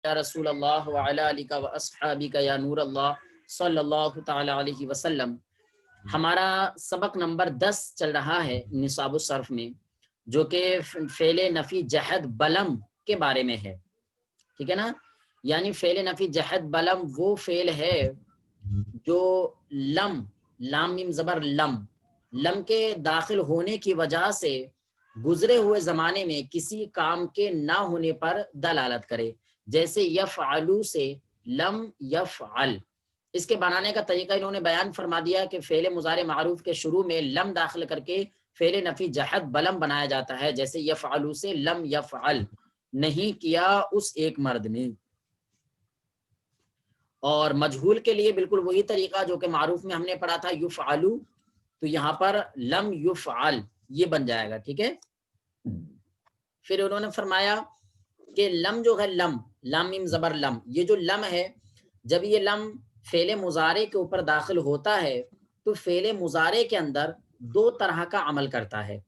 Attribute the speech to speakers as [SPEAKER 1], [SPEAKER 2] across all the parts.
[SPEAKER 1] یا رسول اللہ وعلی آلک و اصحابک یا نور اللہ صلی اللہ تعالی علیہ وسلم۔ ہمارا سبق نمبر 10 چل رہا ہے نصاب الصرف میں، جو کہ فعل نفی جہد بلم کے بارے میں ہے، ٹھیک ہے نا۔ یعنی فعل نفی جہد بلم وہ فعل ہے جو لم، لام میم زبر لم کے داخل ہونے کی وجہ سے گزرے ہوئے زمانے میں کسی کام کے نہ ہونے پر دلالت کرے، جیسے یفعلو سے لم یفعل۔ اس کے بنانے کا طریقہ انہوں نے بیان فرما دیا کہ فعل مضارع معروف کے شروع میں لم داخل کر کے فعل نفی جہد بلم بنایا جاتا ہے، جیسے یفعلو سے لم یفعل، نہیں کیا اس ایک مرد نے۔ اور مجہول کے لیے بالکل وہی طریقہ جو کہ معروف میں ہم نے پڑھا تھا یفعلو، تو یہاں پر لم یفعل یہ بن جائے گا، ٹھیک ہے۔ پھر انہوں نے فرمایا کہ لم جو ہے لام میم زبر لم، یہ جو لم ہے جب یہ لم فعل مضارع کے اوپر داخل ہوتا ہے تو فعل مضارع کے اندر دو طرح کا عمل کرتا ہے،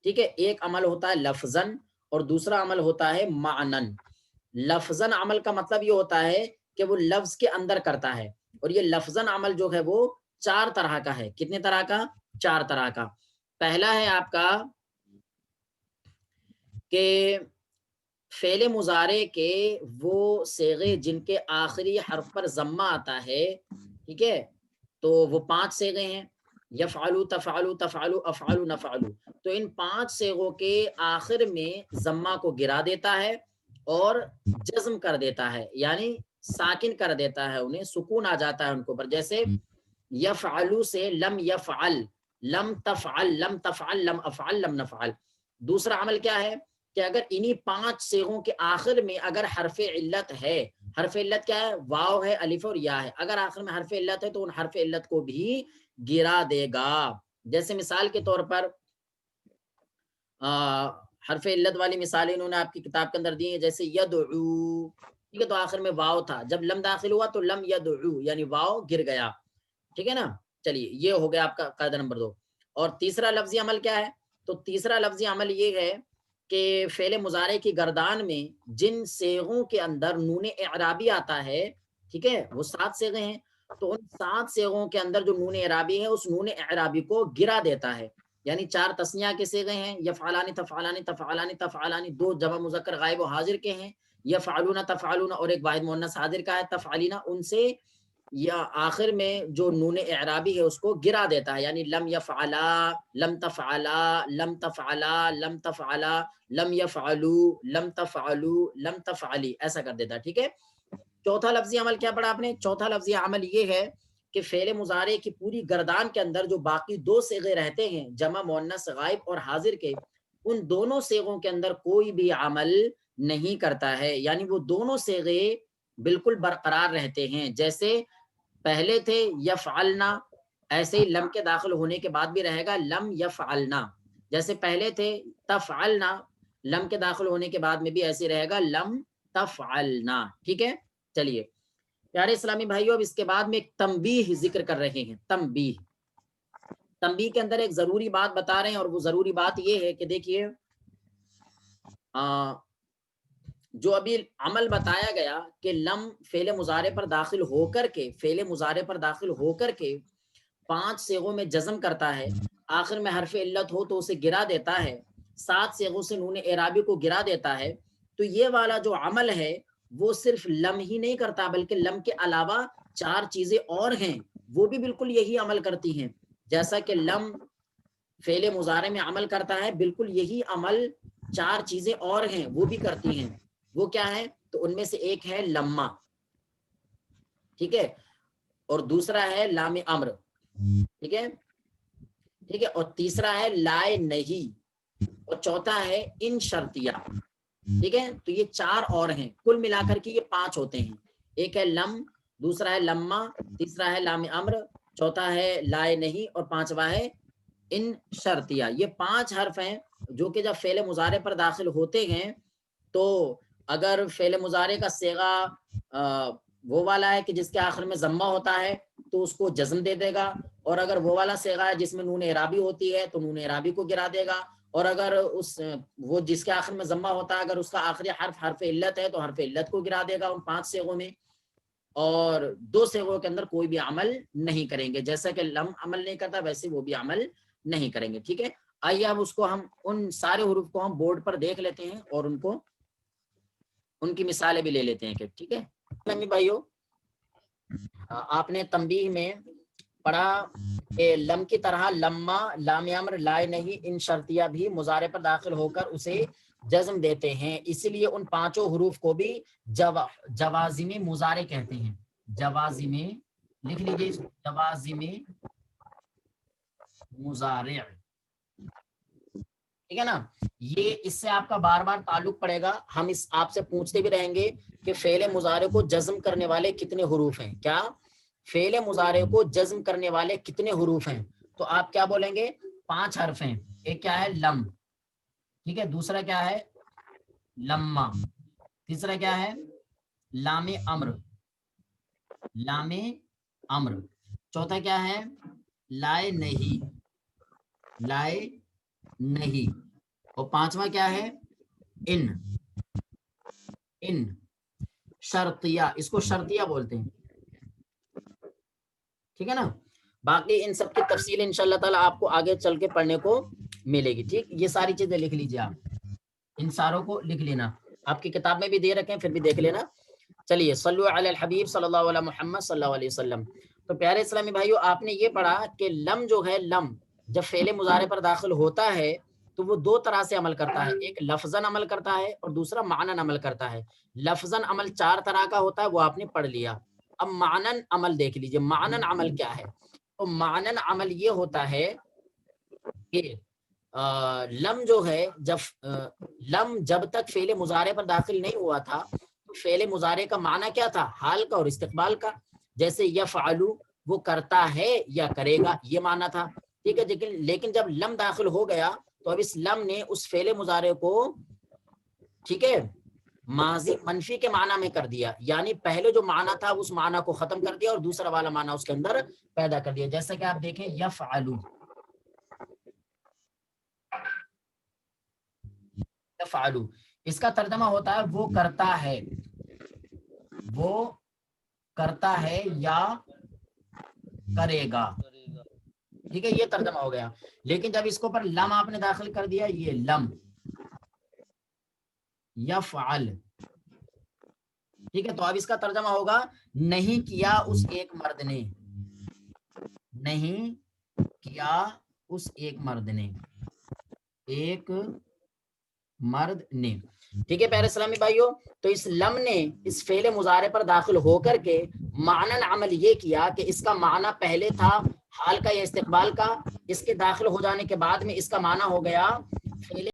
[SPEAKER 1] ٹھیک ہے۔ ایک عمل ہوتا ہے لفظاً اور دوسرا عمل ہوتا ہے معنن۔ لفظاً عمل کا مطلب یہ ہوتا ہے کہ وہ لفظ کے اندر کرتا ہے، اور یہ لفظاً عمل جو ہے وہ 4 طرح کا ہے۔ کتنے طرح کا؟ 4 طرح کا۔ پہلا ہے آپ کا کہ فعل مضارع کے وہ صیغے جن کے آخری حرف پر ضمہ آتا ہے، ٹھیک ہے، تو وہ 5 صیغے ہیں، یفعلو، تفعلو، تفعلو، افعلو، نفعلو۔ تو ان 5 صیغوں کے آخر میں ضمہ کو گرا دیتا ہے اور جزم کر دیتا ہے، یعنی ساکن کر دیتا ہے، انہیں سکون آ جاتا ہے ان کو پر، جیسے یفعلو سے لم یفعل، لم تفعل، لم تفعل، لم افعل، لم نفعل۔ دوسرا عمل کیا ہے کہ اگر انہی 5 صیغوں کے آخر میں اگر حرف علت ہے، حرف علت کیا ہے؟ واو ہے، الف اور یا ہے، اگر آخر میں حرف علت ہے تو ان حرف علت کو بھی گرا دے گا۔ جیسے مثال کے طور پر حرف علت والی مثالیں انہوں نے آپ کی کتاب کے اندر دی ہیں، جیسے یدعو، ٹھیک ہے، تو آخر میں واو تھا، جب لم داخل ہوا تو لم یدعو یعنی واو گر گیا، ٹھیک ہے نا۔ چلیے یہ ہو گیا آپ کا قاعدہ نمبر 2۔ اور تیسرا لفظی عمل کیا ہے؟ تو تیسرا لفظی عمل یہ ہے کہ فعل مضارع کی گردان میں جن صیغوں کے اندر نون اعرابی آتا ہے، ٹھیک ہے، وہ 7 صیغے ہیں، تو ان 7 صیغوں کے اندر جو نون اعرابی ہے اس نون اعرابی کو گرا دیتا ہے۔ یعنی 4 تثنیہ کے صیغے ہیں، یفعلان، تفعلان، تفعلان، تفعلان، 2 جمع مذکر غائب و حاضر کے ہیں، یفعلون، تفعلون، اور ایک واحد مؤنث حاضر کا ہے تفعلینا، ان سے یا آخر میں جو نون اعرابی ہے اس کو گرا دیتا ہے، یعنی لم یفعلا، لم تفعلا، لم تفعلا، لم تفعلا، لم یفعلو، لم تفعلو، لم تفعلی، ایسا کر دیتا ہے، ٹھیک ہے۔ چوتھا لفظی عمل کیا پڑھا آپ نے؟ چوتھا لفظی عمل یہ ہے کہ فعل مضارع کی پوری گردان کے اندر جو باقی 2 صیغے رہتے ہیں جمع مؤنث غائب اور حاضر کے، ان دونوں صیغوں کے اندر کوئی بھی عمل نہیں کرتا ہے، یعنی وہ دونوں صیغے بالکل برقرار رہتے ہیں۔ جیسے پہلے تھے یفعلنا، ایسے ہی لم کے داخل ہونے کے بعد بھی رہے گا لم یفعلنا۔ جیسے پہلے تھے تفعلنا، لم کے داخل ہونے کے بعد میں بھی ایسے رہے گا لم تفعلنا، ٹھیک ہے۔ چلیے پیارے اسلامی بھائیوں، اب اس کے بعد میں ایک تنبیہ ذکر کر رہے ہیں۔ تنبیہ کے اندر ایک ضروری بات بتا رہے ہیں، اور وہ ضروری بات یہ ہے کہ دیکھیے جو ابھی عمل بتایا گیا کہ لم فعل مضارع پر داخل ہو کر کے، فعل مضارع پر داخل ہو کر کے 5 صیغوں میں جزم کرتا ہے، آخر میں حرف علت ہو تو اسے گرا دیتا ہے، 7 صیغوں سے نون اعرابی کو گرا دیتا ہے، تو یہ والا جو عمل ہے وہ صرف لم ہی نہیں کرتا، بلکہ لم کے علاوہ 4 چیزیں اور ہیں، وہ بھی بالکل یہی عمل کرتی ہیں۔ جیسا کہ لم فعل مضارع میں عمل کرتا ہے، بالکل یہی عمل 4 چیزیں اور ہیں وہ بھی کرتی ہیں۔ وہ کیا ہے؟ تو ان میں سے ایک ہے لما، ٹھیک ہے، اور دوسرا ہے لام امر، ٹھیک ہے، ٹھیک ہے، اور تیسرا ہے لائے نہیں، اور چوتھا ہے ان شرطیہ، ٹھیک ہے۔ تو یہ 4 اور ہیں، کل ملا کر کے یہ 5 ہوتے ہیں۔ ایک ہے لم، دوسرا ہے لما، تیسرا ہے لام امر، چوتھا ہے لائے نہیں، اور 5واں ہے ان شرطیہ۔ یہ 5 حرف ہیں جو کہ جب فعل مضارع پر داخل ہوتے ہیں تو اگر فعل مضارع کا صیغہ وہ والا ہے کہ جس کے آخر میں ضمہ ہوتا ہے تو اس کو جزم دے دے گا، اور اگر وہ والا صیغہ ہے جس میں نون اعرابی ہوتی ہے تو نون اعرابی کو گرا دے گا، اور اگر اس وہ جس کے آخر میں ضمہ ہوتا ہے اگر اس کا آخری حرف حرف علت ہے تو حرف علت کو گرا دے گا ان 5 صیغوں میں، اور 2 صیغوں کے اندر کوئی بھی عمل نہیں کریں گے، جیسا کہ لم عمل نہیں کرتا ویسے وہ بھی عمل نہیں کریں گے. ٹھیک ہے، آئیے اب اس کو ہم ان سارے حروف کو ہم بورڈ پر دیکھ لیتے ہیں اور ان کی مثالیں بھی لے لیتے ہیں. ٹھیک ہے بھائیو، آپ نے تنبیہ میں پڑھا کہ لم کی طرح لما، لام امر، لائے نہیں، ان شرطیہ بھی مضارع پر داخل ہو کر اسے جزم دیتے ہیں، اسی لیے ان 5 حروف کو بھی جوازم مضارع کہتے ہیں. جوازم، لکھ لیجیے جوازم مضارع. ٹھیک ہے نا، یہ اس سے آپ کا بار بار تعلق پڑے گا. ہم اس آپ سے پوچھتے بھی رہیں گے کہ فعل مضارع کو جزم کرنے والے کتنے حروف ہیں. کیا فعل مضارع کو جزم کرنے والے کتنے حروف ہیں؟ تو آپ کیا بولیں گے؟ 5 حرف ہیں. ایک کیا ہے؟ لم. ٹھیک ہے، دوسرا کیا ہے؟ لما. تیسرا کیا ہے؟ لام امر. لام امر. چوتھا کیا ہے؟ لائے نہیں. لائے نہیں. اور 5واں کیا ہے؟ ان. ان. شرطیہ، اس کو شرطیہ بولتے ہیں. ٹھیک ہے نا، باقی ان سب کی تفصیل انشاءاللہ تعالی آپ کو آگے چل کے پڑھنے کو ملے گی. ٹھیک، یہ ساری چیزیں لکھ لیجیے آپ، ان ساروں کو لکھ لینا. آپ کی کتاب میں بھی دے رکھے ہیں، پھر بھی دیکھ لینا. چلیے، صلو علی الحبیب صلی اللہ علیہ محمد صلی اللہ علیہ وسلم. تو پیارے اسلامی بھائیو، آپ نے یہ پڑھا کہ لم جو ہے، لم جب فعل مضارع پر داخل ہوتا ہے تو وہ 2 طرح سے عمل کرتا ہے. ایک لفظاً عمل کرتا ہے اور دوسرا معنن عمل کرتا ہے. لفظاً عمل 4 طرح کا ہوتا ہے، وہ آپ نے پڑھ لیا. اب معنن عمل دیکھ لیجیے. معنن عمل کیا ہے؟ تو معنن عمل یہ ہوتا ہے کہ لم جو ہے، لم جب تک فعل مضارع پر داخل نہیں ہوا تھا تو فعل مضارع کا معنی کیا تھا؟ حال کا اور استقبال کا. جیسے یفعلو، وہ کرتا ہے یا کرے گا، یہ معنی تھا. ٹھیک ہے، لیکن جب لم داخل ہو گیا تو اب اس لم نے اس فعل مضارع کو، ٹھیک ہے، ماضی منفی کے معنی میں کر دیا. یعنی پہلے جو معنی تھا اس معنی کو ختم کر دیا اور دوسرا والا معنی اس کے اندر پیدا کر دیا. جیسا کہ آپ دیکھیں یفعلو. یفعلو اس کا ترجمہ ہوتا ہے وہ کرتا ہے. وہ کرتا ہے یا کرے گا. ٹھیک ہے، یہ ترجمہ ہو گیا. لیکن جب اس کو پر لم آپ نے داخل کر دیا، یہ لم یفعل. ٹھیک ہے، تو اب اس کا ترجمہ ہوگا نہیں کیا اس ایک مرد نے. نہیں کیا اس ایک مرد نے. ایک مرد نے. ٹھیک ہے پیارے اسلامی بھائیوں، تو اس لم نے اس فعل مضارع پر داخل ہو کر کے معنن عمل یہ کیا کہ اس کا معنی پہلے تھا حال کا یا استقبال کا، اس کے داخل ہو جانے کے بعد میں اس کا معنی ہو گیا فعل